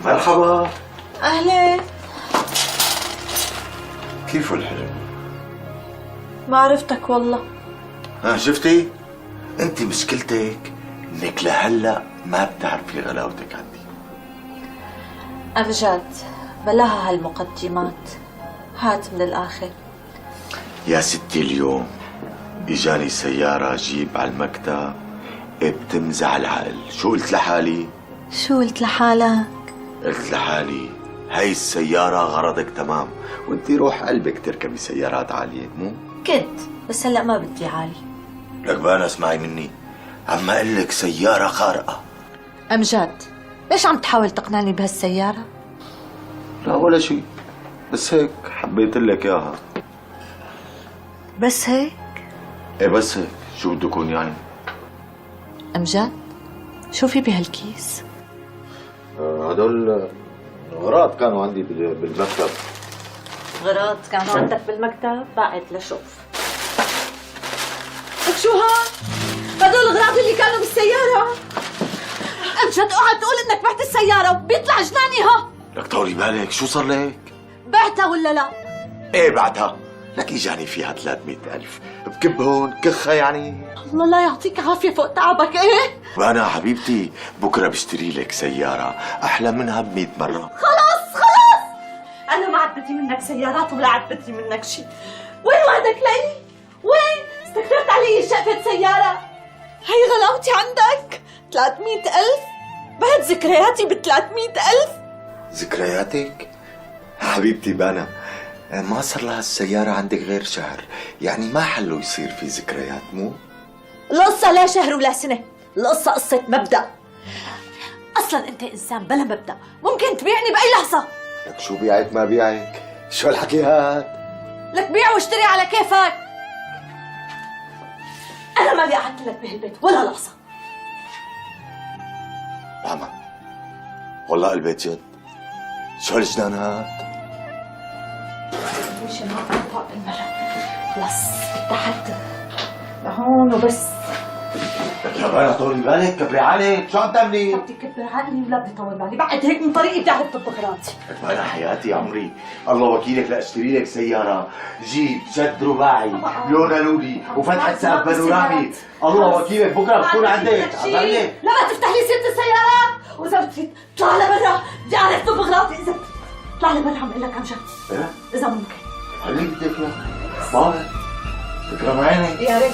مرحبا. أهلين. كيف الحلم؟ ما عرفتك والله. ها شفتي؟ انت مشكلتك انك لهلا ما بتعرفي غلاوتك عندي. أمجد بلاها هالمقدمات، هات من الآخر. يا ستي اليوم اجاني سيارة جيب على المكتب بتمزع العقل. شو قلت لحالي؟ شو قلت لحالك؟ قلت لحالي هاي السيارة غرضك تمام، وانت روح قلبك تركبي سيارات عالية مو؟ كنت بس هلأ ما بدي عالي. لك بقى اسمعي مني، عم اقول لك سيارة خارقة. أمجد ليش عم تحاول تقنعني بهالسيارة؟ لا ولا شيء، بس هيك حبيت لك اياها. بس هيك؟ ايه بس هيك، شو بده يكون يعني؟ أمجد شو في بهالكيس؟ هدول اغراض كانوا عندي بالمكتب. غراض كانوا عندك بالمكتب؟ بعد لشوف. لك شو هدول الغراض اللي كانوا بالسيارة؟ أمجد اوعى تقول انك بعت السيارة وبيطلع جناني لك طولي بالك، شو صار لك؟ بعتها ولا لا؟ ايه بعتها، لك اجاني فيها 300,000 بكبهم كخها يعني. الله لا يعطيك عافية فوق تعبك. ايه وانا حبيبتي بكره بشتري لك سيارة احلى منها ب100 مرة. خلاص أنا ما عاد بدي منك سيارات ولا عاد بدي منك شيء. وين وعدك لي؟ وين؟ استكثرت علي شقفة سيارة. هي غلاوتي عندك 300,000. بعد ذكرياتي ب300,000. ذكرياتك؟ حبيبتي بانا ما صار لها السيارة عندك غير شهر، يعني ما حلو يصير في ذكريات مو؟ القصة لا شهر ولا سنة، القصة قصة مبدأ. أصلا أنت إنسان بلا مبدأ، ممكن تبيعني بأي لحظة. لك شو بيعك ما بيعك؟ شو هالحكي هاد؟ لك بيع واشتري على كيفك. أنا مالي قعدت لك بهالبيت ولا لحظة. ماما والله قلبت جد. شو هالجنان هاد؟ مش ما أطلع بالمرة. خلص تحت لهون وبس. لك يا بانا طولي بالك، كبري عليك، شو عم تعملي؟ بدي كبر عقلي ولا بدي طول بالي، بعد هيك من طريقي بدي اعرف طبخراتي. لك بانا حياتي عمري، الله وكيلك لاشتري لك سيارة جيب جد رباعي لونها نودي وفتحة سقف بانورامي. الله وكيلك بكره بكون عندك. عبالك لا ما تفتح لي سيرة السيارات، واذا بتفيد اطلع لبرا بدي اعرف طبخراتي. اذا اطلع لبرا عم اقول لك امجد. ايه؟ اذا ممكن خليك بدك يا بابا تكرم عينك. يا ريت.